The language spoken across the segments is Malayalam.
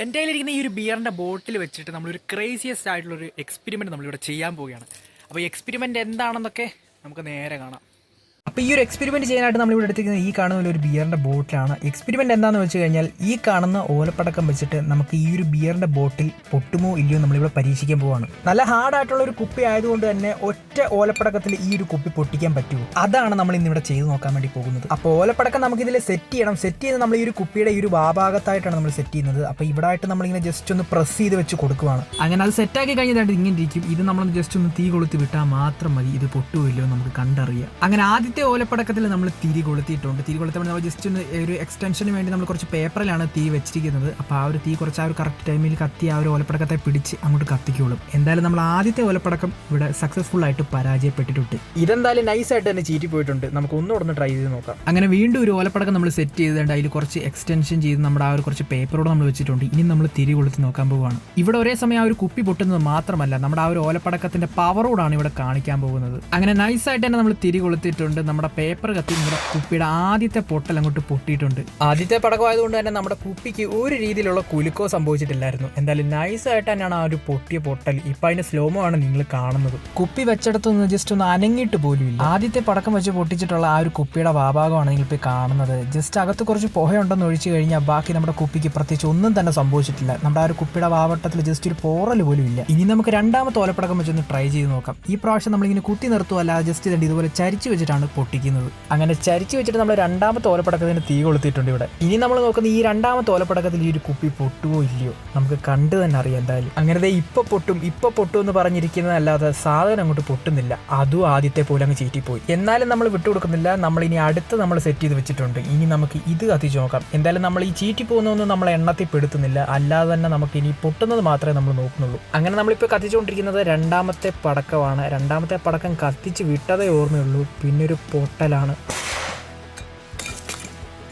എൻ്റെ കയ്യിലിരിക്കുന്ന ഈ ഒരു ബിയറിൻ്റെ ബോട്ടിൽ വെച്ചിട്ട് നമ്മളൊരു ക്രേസിയസ്റ്റ് ആയിട്ടുള്ളൊരു എക്സ്പെരിമെൻറ്റ് നമ്മളിവിടെ ചെയ്യാൻ പോവുകയാണ്. അപ്പോൾ ഈ എക്സ്പെരിമെൻറ്റ് എന്താണെന്നൊക്കെ നമുക്ക് നേരെ കാണാം. അപ്പോൾ ഈ ഒരു എക്സ്പെരിമെൻറ്റ് ചെയ്യാനായിട്ട് നമ്മളിവിടെ എടുത്തിരിക്കുന്നത് ഈ കാണുന്ന ഒരു ബിയറിൻ്റെ ബോട്ടിലാണ്. എക്സ്പെരിമെൻറ്റ് എന്താണെന്ന് വെച്ച് കഴിഞ്ഞാൽ ഈ കാണുന്ന ഓലപ്പടക്കം വെച്ചിട്ട് നമുക്ക് ഈ ഒരു ബിയറിൻ്റെ ബോട്ടിൽ പൊട്ടുമോ ഇല്ലയോ നമ്മളിവിടെ പരീക്ഷിക്കാൻ പോവാണ്. നല്ല ഹാർഡായിട്ടുള്ള ഒരു കുപ്പി ആയതുകൊണ്ട് തന്നെ ഒറ്റ ഓലപ്പടക്കത്തിൽ ഈ ഒരു കുപ്പി പൊട്ടിക്കാൻ പറ്റുമോ, അതാണ് നമ്മൾ ഇന്നിവിടെ ചെയ്ത് നോക്കാൻ വേണ്ടി പോകുന്നത്. അപ്പോൾ ഓലപ്പടക്കം നമുക്കിതിൽ സെറ്റ് ചെയ്യണം. സെറ്റ് ചെയ്ത് നമ്മൾ ഈ ഒരു കുപ്പിയുടെ ഈ ഒരു ഭാഗത്തായിട്ടാണ് നമ്മൾ സെറ്റ് ചെയ്യുന്നത്. അപ്പോൾ ഇവിടെ ആയിട്ട് നമ്മളിങ്ങനെ ജസ്റ്റ് ഒന്ന് പ്രസ് ചെയ്ത് വെച്ച് കൊടുക്കുവാണ്. അങ്ങനെ അത് സെറ്റാക്കി കഴിഞ്ഞിട്ട് ഇങ്ങനെ ഇരിക്കും. ഇത് നമ്മൾ ജസ്റ്റ് ഒന്ന് തീ കൊളുത്തി വിട്ടാൽ മാത്രം മതി ഇത് പൊട്ടുമോ ഇല്ലയോ നമുക്ക് കണ്ടറിയാം. അങ്ങനെ ആദ്യത്തെ ഓലപ്പടക്കത്തിൽ നമ്മൾ തിരി കൊളുത്തിയിട്ടുണ്ട്. തിരി കൊളുത്തുമ്പോൾ നമ്മൾ ജസ്റ്റ് ഒന്ന് ഒരു എക്സ്റ്റൻഷന് വേണ്ടി നമ്മൾ കുറച്ച് പേപ്പറിലാണ് തീ വെച്ചിരിക്കുന്നത്. അപ്പോൾ ആ ഒരു തീ കുറച്ച് ആ ഒരു കറക്റ്റ് ടൈമിൽ കത്തി ആ ഒരു ഓലപ്പടക്കത്തെ പിടിച്ച് അങ്ങോട്ട് കത്തിക്കോളും. എന്തായാലും നമ്മൾ ആദ്യത്തെ ഓലപ്പടക്കം ഇവിടെ സക്സസ്ഫുൾ ആയിട്ട് പരാജയപ്പെട്ടിട്ടുണ്ട്. ഇതെന്തായാലും നൈസായിട്ട് തന്നെ ചീറ്റി പോയിട്ടുണ്ട്. നമുക്ക് ഒന്നുകൂടെ ട്രൈ ചെയ്ത് നോക്കാം. അങ്ങനെ വീണ്ടും ഒരു ഓലപ്പടക്കം നമ്മൾ സെറ്റ് ചെയ്തിട്ടുണ്ട്. അതിൽ കുറച്ച് എക്സ്റ്റൻഷൻ ചെയ്ത് നമ്മുടെ ആ ഒരു കുറച്ച് പേപ്പറോട് നമ്മൾ വെച്ചിട്ടുണ്ട്. ഇനി നമ്മൾ തിരി കൊളുത്തി നോക്കാൻ പോവുകയാണ്. ഇവിടെ ഒരേ സമയം ആ ഒരു കുപ്പി പൊട്ടുന്നത് മാത്രമല്ല, നമ്മുടെ ആ ഒരു ഓലപ്പടക്കത്തിന്റെ പവറോടാണ് ഇവിടെ കാണിക്കാൻ പോകുന്നത്. അങ്ങനെ നൈസായിട്ട് തന്നെ നമ്മൾ തിരി കൊളുത്തിയിട്ടുണ്ട്. നമ്മുടെ പേപ്പർ കത്തി നമ്മുടെ കുപ്പിയുടെ ആദ്യത്തെ പൊട്ടൽ അങ്ങോട്ട് പൊട്ടിയിട്ടുണ്ട്. ആദ്യത്തെ പടക്കമായതുകൊണ്ട് തന്നെ നമ്മുടെ കുപ്പിക്ക് ഒരു രീതിയിലുള്ള കുലുക്കോ സംഭവിച്ചിട്ടില്ലായിരുന്നു. എന്തായാലും നൈസായിട്ട് തന്നെയാണ് ആ ഒരു പൊട്ടിയ പൊട്ടൽ. ഇപ്പം അതിന്റെ സ്ലോമോ ആണ് നിങ്ങൾ കാണുന്നത്. കുപ്പി വെച്ചെടുത്തൊന്ന് ജസ്റ്റ് ഒന്ന് അനങ്ങിയിട്ട് പോലും ഇല്ല. ആദ്യത്തെ പടക്കം വെച്ച് പൊട്ടിച്ചിട്ടുള്ള ആ ഒരു കുപ്പിയുടെ ഭാഗമാണ് നിങ്ങളിപ്പോൾ കാണുന്നത്. ജസ്റ്റ് അകത്ത് കുറച്ച് പുകയുണ്ടെന്ന് ഒഴിച്ചു കഴിഞ്ഞാൽ ബാക്കി നമ്മുടെ കുപ്പിക്ക് പ്രത്യേകിച്ച് ഒന്നും തന്നെ സംഭവിച്ചിട്ടില്ല. നമ്മുടെ ആ ഒരു കുപ്പിയുടെ ഭാവട്ടത്തിൽ ജസ്റ്റ് ഒരു പോറൽ പോലും ഇല്ല. ഇനി നമുക്ക് രണ്ടാമത്തെ ഓലപ്പടക്കം വെച്ചൊന്ന് ട്രൈ ചെയ്ത് നോക്കാം. ഈ പ്രാവശ്യം നമ്മളിങ്ങനെ കുത്തി നിർത്തുമല്ല, ജസ്റ്റ് ഇതുപോലെ ചരിച്ചു വെച്ചിട്ടാണ് പൊട്ടിക്കുന്നത്. അങ്ങനെ ചരിച്ചു വെച്ചിട്ട് നമ്മൾ രണ്ടാമത്തെ ഓലപ്പടക്കത്തിന് തീ കൊളുത്തിയിട്ടുണ്ട് ഇവിടെ. ഇനി നമ്മൾ നോക്കുന്ന ഈ രണ്ടാമത്തെ ഓലപ്പടക്കത്തിൽ ഈ ഒരു കുപ്പി പൊട്ടുവോ ഇല്ലയോ നമുക്ക് കണ്ടു തന്നെ അറിയാം. എന്തായാലും അങ്ങനെ ഇപ്പൊ പൊട്ടും എന്ന് പറഞ്ഞിരിക്കുന്നതല്ലാതെ സാധനം അങ്ങോട്ട് പൊട്ടുന്നില്ല. അതും ആദ്യത്തെ പോലെ അങ്ങ് ചീറ്റിപ്പോയി. എന്നാലും നമ്മൾ വിട്ടുകൊടുക്കുന്നില്ല. നമ്മൾ ഇനി അടുത്ത് നമ്മൾ സെറ്റ് ചെയ്ത് വെച്ചിട്ടുണ്ട്. ഇനി നമുക്ക് ഇത് കത്തിച്ച് നോക്കാം. എന്തായാലും നമ്മൾ ഈ ചീറ്റി പോകുന്നൊന്നും നമ്മൾ എണ്ണത്തിൽ പെടുത്തുന്നില്ല. അല്ലാതെ തന്നെ നമുക്ക് ഇനി പൊട്ടുന്നത് മാത്രമേ നമ്മൾ നോക്കുന്നുള്ളൂ. അങ്ങനെ നമ്മളിപ്പോൾ കത്തിച്ചുകൊണ്ടിരിക്കുന്നത് രണ്ടാമത്തെ പടക്കമാണ്. രണ്ടാമത്തെ പടക്കം കത്തിച്ച് വിട്ടതേ ഓർമ്മയുള്ളൂ. പിന്നെ ഒരു പൊട്ടലാണ്.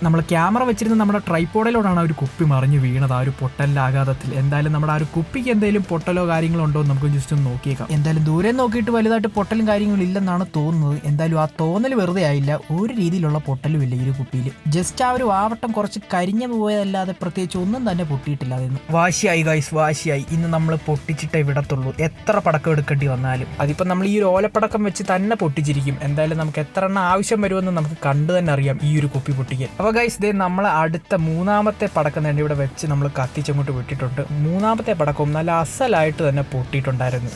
നമ്മൾ ക്യാമറ വെച്ചിരുന്ന നമ്മുടെ ട്രൈപോഡിലോടാണ് ആ ഒരു കുപ്പി മറിഞ്ഞ് വീണത് ആ ഒരു പൊട്ടലിൻ്റെ ആഘാതത്തിൽ. എന്തായാലും നമ്മുടെ ആ ഒരു കുപ്പിക്ക് എന്തെങ്കിലും പൊട്ടലോ കാര്യങ്ങളോ ഉണ്ടോ എന്ന് നമുക്ക് ജസ്റ്റ് ഒന്ന് നോക്കിയേക്കാം. എന്തായാലും ദൂരെ നോക്കിയിട്ട് വലുതായിട്ട് പൊട്ടലും കാര്യങ്ങളും ഇല്ലെന്നാണ് തോന്നുന്നത്. എന്തായാലും ആ തോന്നൽ വെറുതെ ആയില്ല. ഒരു രീതിയിലുള്ള പൊട്ടലും ഇല്ല ഈ ഒരു കുപ്പിയിൽ. ജസ്റ്റ് ആ ഒരു ആവട്ടം കുറച്ച് കരിഞ്ഞു പോയതല്ലാതെ പ്രത്യേകിച്ച് ഒന്നും തന്നെ പൊട്ടിയിട്ടില്ല. അതൊന്നും വാശിയായി ഗൈസ്, വാശിയായി. ഇന്ന് നമ്മൾ പൊട്ടിച്ചിട്ടേ വിടത്തുള്ളൂ. എത്ര പടക്കം എടുക്കേണ്ടി വന്നാലും. അതിപ്പോൾ നമ്മൾ ഈ ഒരു ഓലപ്പടക്കം വെച്ച് തന്നെ പൊട്ടിച്ചിരിക്കും. എന്തായാലും നമുക്ക് എത്ര എണ്ണം ആവശ്യം വരുമെന്ന് നമുക്ക് കണ്ടു തന്നെ അറിയാം ഈ ഒരു കുപ്പി പൊട്ടിക്കാൻ. അപ്പോൾ ഗൈസ് ദേ നമ്മൾ അടുത്ത മൂന്നാമത്തെ പടക്കം തന്നെ ഇവിടെ വെച്ച് നമ്മൾ കത്തിച്ചങ്ങോട്ട് വിട്ടിട്ടുണ്ട്. മൂന്നാമത്തെ പടക്കവും നല്ല അസലായിട്ട് തന്നെ പൊട്ടിയിട്ടുണ്ടായിരുന്നു.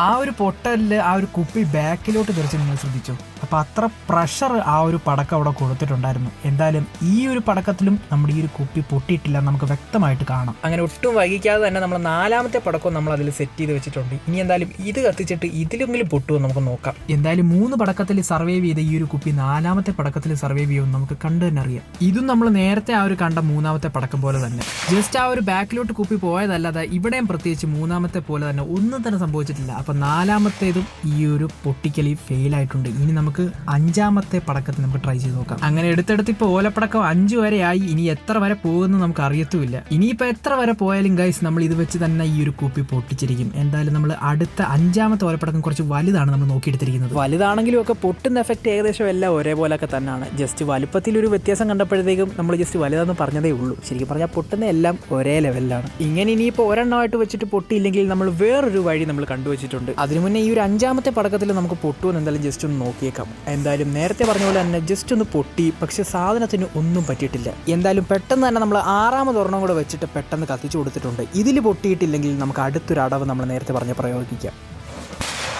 ആ ഒരു പൊട്ടലിൽ ആ ഒരു കുപ്പി ബാക്കിലോട്ട് തെറിച്ച് നിങ്ങൾ ശ്രദ്ധിച്ചു. അപ്പോൾ അത്ര പ്രഷർ ആ ഒരു പടക്കം അവിടെ കൊടുത്തിട്ടുണ്ടായിരുന്നു. എന്തായാലും ഈ ഒരു പടക്കത്തിലും നമ്മുടെ ഈ ഒരു കുപ്പി പൊട്ടിയിട്ടില്ല, നമുക്ക് വ്യക്തമായിട്ട് കാണാം. അങ്ങനെ ഒട്ടും വൈകിക്കാതെ തന്നെ നമ്മൾ നാലാമത്തെ പടക്കവും നമ്മൾ അതിൽ സെറ്റ് ചെയ്ത് വെച്ചിട്ടുണ്ട്. ഇനി എന്തായാലും ഇത് കത്തിച്ചിട്ട് ഇതിലെങ്കിലും പൊട്ടുമോ നമുക്ക് നോക്കാം. എന്തായാലും 3 പടക്കത്തിൽ സർവൈവ് ചെയ്ത ഈ ഒരു കുപ്പി നാലാമത്തെ പടക്കത്തിൽ സർവൈവ് ചെയ്യുമെന്ന് നമുക്ക് കണ്ടു തന്നെ അറിയാം. ഇതും നമ്മൾ നേരത്തെ ആ ഒരു കണ്ട മൂന്നാമത്തെ പടക്കം പോലെ തന്നെ ജസ്റ്റ് ആ ഒരു ബാക്കിലോട്ട് കുപ്പി പോയതല്ലാതെ ഇവിടെയും പ്രത്യേകിച്ച് മൂന്നാമത്തെ പോലെ തന്നെ ഒന്നും തന്നെ സംഭവിച്ചിട്ടില്ല. അപ്പം നാലാമത്തേതും ഈ ഒരു പൊട്ടിക്കലി ഫെയിൽ ആയിട്ടുണ്ട്. ഇനി നമുക്ക് അഞ്ചാമത്തെ പടക്കത്തിൽ നമുക്ക് ട്രൈ ചെയ്ത് നോക്കാം. അങ്ങനെ എടുത്തെടുത്ത് ഇപ്പോൾ ഓലപ്പടക്കം 5 വരെ ആയി. ഇനി എത്ര വരെ പോകുമെന്ന് നമുക്ക് അറിയത്തുമില്ല. ഇനിയിപ്പോൾ എത്ര വരെ പോയാലും ഗൈസ് നമ്മൾ ഇത് വെച്ച് തന്നെ ഈ ഒരു കുപ്പി പൊട്ടിച്ചിരിക്കും. എന്തായാലും നമ്മൾ അടുത്ത 5ാമത്തെ ഓലപ്പടക്കം കുറച്ച് വലുതാണ് നമ്മൾ നോക്കിയെടുത്തിരിക്കുന്നത്. വലുതാണെങ്കിലും ഒക്കെ പൊട്ടുന്ന എഫക്റ്റ് ഏകദേശം എല്ലാം ഒരേപോലെയൊക്കെ തന്നെയാണ്. ജസ്റ്റ് വലുപ്പത്തിലൊരു വ്യത്യാസം കണ്ടപ്പോഴത്തേക്കും നമ്മൾ ജസ്റ്റ് വലുതാണെന്ന് പറഞ്ഞതേ ഉള്ളൂ. ശരിക്കും പറഞ്ഞാൽ പൊട്ടുന്ന എല്ലാം ഒരേ ലെവലിലാണ്. ഇങ്ങനെ ഇനിയിപ്പോൾ ഒരെണ്ണമായിട്ട് വെച്ചിട്ട് പൊട്ടിയില്ലെങ്കിൽ നമ്മൾ വേറൊരു വഴി നമ്മൾ കണ്ടുവച്ചിട്ടുണ്ട്. അതിനു മുന്നേ ഈ ഒരു 5ാമത്തെ പടക്കത്തിൽ നമുക്ക് പൊട്ടുമെന്ന് എന്തായാലും ജസ്റ്റ് ഒന്ന് നോക്കിയേക്കാം. എന്തായാലും നേരത്തെ പറഞ്ഞ പോലെ തന്നെ ജസ്റ്റ് ഒന്ന് പൊട്ടി, പക്ഷെ സാധനത്തിന് ഒന്നും പറ്റിയിട്ടില്ല. എന്തായാലും പെട്ടെന്ന് തന്നെ നമ്മൾ 6ാമത് ഒരെണ്ണം കൂടെ വെച്ചിട്ട് പെട്ടെന്ന് കത്തിച്ചു കൊടുത്തിട്ടുണ്ട്. ഇതിൽ പൊട്ടിയിട്ടില്ലെങ്കിൽ നമുക്ക് അടുത്തൊരു അടവ് നമ്മൾ നേരത്തെ പറഞ്ഞ പ്രയോഗിക്കാം.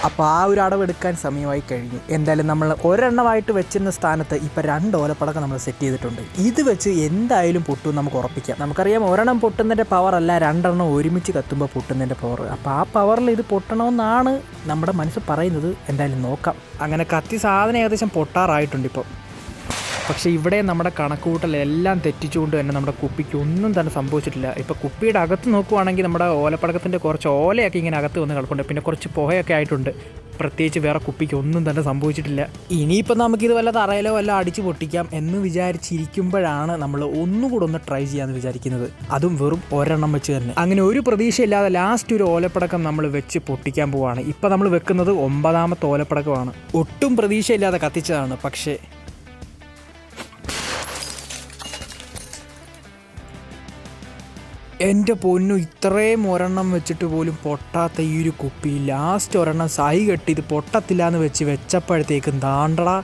അപ്പോൾ ആ ഒരു അടവ് എടുക്കാൻ സമയമായി കഴിഞ്ഞു. എന്തായാലും നമ്മൾ ഒരെണ്ണമായിട്ട് വെച്ചിരുന്ന സ്ഥാനത്ത് ഇപ്പോൾ 2 ഓലപ്പടക്കം നമ്മൾ സെറ്റ് ചെയ്തിട്ടുണ്ട്. ഇത് വെച്ച് എന്തായാലും പൊട്ടും നമുക്ക് ഉറപ്പിക്കാം. നമുക്കറിയാം ഒരെണ്ണം പൊട്ടുന്നതിൻ്റെ പവർ അല്ല 2 എണ്ണം ഒരുമിച്ച് കത്തുമ്പോൾ പൊട്ടുന്നതിൻ്റെ പവർ. അപ്പോൾ ആ പവറിൽ ഇത് പൊട്ടണമെന്നാണ് നമ്മുടെ മനസ്സ് പറയുന്നത്. എന്തായാലും നോക്കാം. അങ്ങനെ കത്തി സാധനം ഏകദേശം പൊട്ടാറായിട്ടുണ്ട് ഇപ്പോൾ. പക്ഷേ ഇവിടെ നമ്മുടെ കണക്കുകൂട്ടലെല്ലാം തെറ്റിച്ചുകൊണ്ട് തന്നെ നമ്മുടെ കുപ്പിക്ക് ഒന്നും തന്നെ സംഭവിച്ചിട്ടില്ല. ഇപ്പോൾ കുപ്പിയുടെ അകത്ത് നോക്കുവാണെങ്കിൽ നമ്മുടെ ഓലപ്പടക്കത്തിൻ്റെ കുറച്ച് ഓലയൊക്കെ ഇങ്ങനെ അകത്ത് വന്ന് കിടപ്പുണ്ട്. പിന്നെ കുറച്ച് പുകയൊക്കെ ആയിട്ടുണ്ട്. പ്രത്യേകിച്ച് വേറെ കുപ്പിക്ക് ഒന്നും തന്നെ സംഭവിച്ചിട്ടില്ല. ഇനിയിപ്പോൾ നമുക്കിത് വല്ല തറയിലോ വല്ല അടിച്ച് പൊട്ടിക്കാം എന്ന് വിചാരിച്ചിരിക്കുമ്പോഴാണ് നമ്മൾ ഒന്നുകൂടെ ഒന്ന് ട്രൈ ചെയ്യാമെന്ന് വിചാരിക്കുന്നത്. അതും വെറും ഒരെണ്ണം വെച്ച് തന്നെ. അങ്ങനെ ഒരു പ്രതീക്ഷയില്ലാതെ ലാസ്റ്റ് ഒരു ഓലപ്പടക്കം നമ്മൾ വെച്ച് പൊട്ടിക്കാൻ പോവുകയാണ്. ഇപ്പോൾ നമ്മൾ വെക്കുന്നത് 9ാമത്തെ ഓലപ്പടക്കമാണ്. ഒട്ടും പ്രതീക്ഷയില്ലാതെ കത്തിച്ചതാണ്. പക്ഷേ എൻ്റെ പൊന്നു, ഇത്രയും ഒരെണ്ണം വെച്ചിട്ട് പോലും പൊട്ടാത്ത ഈ ഒരു കുപ്പി ലാസ്റ്റ് ഒരെണ്ണം സൈ കെട്ടി ഇത് പൊട്ടത്തില്ല എന്ന് വെച്ചപ്പോഴത്തേക്കും താണ്ടട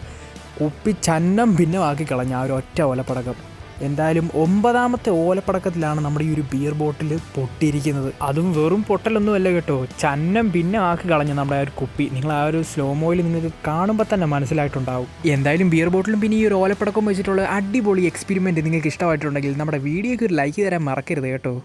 കുപ്പി ചന്നം ഭിന്നമാക്കി കളഞ്ഞ ആ ഒരു ഒറ്റ ഓലപ്പടക്കം. എന്തായാലും 9ാമത്തെ ഓലപ്പടക്കത്തിലാണ് നമ്മുടെ ഈ ഒരു ബിയർ ബോട്ടിൽ പൊട്ടിയിരിക്കുന്നത്. അതും വെറും പൊട്ടലൊന്നുമല്ല കേട്ടോ, ചന്നം ഭിന്നമാക്കി കളഞ്ഞ നമ്മുടെ ആ ഒരു കുപ്പി. നിങ്ങൾ ആ ഒരു സ്ലോ മോയിൽ നിങ്ങൾക്ക് കാണുമ്പോൾ തന്നെ മനസ്സിലായിട്ടുണ്ടാവും. എന്തായാലും ബിയർ ബോട്ടിലും പിന്നെ ഈ ഒരു ഓലപ്പടക്കം വെച്ചിട്ടുള്ള അടിപൊളി എക്സ്പെരിമെൻറ്റ് നിങ്ങൾക്ക് ഇഷ്ടമായിട്ടുണ്ടെങ്കിൽ നമ്മുടെ വീഡിയോയ്ക്ക് ഒരു ലൈക്ക് തരാൻ മറക്കരുത് കേട്ടോ.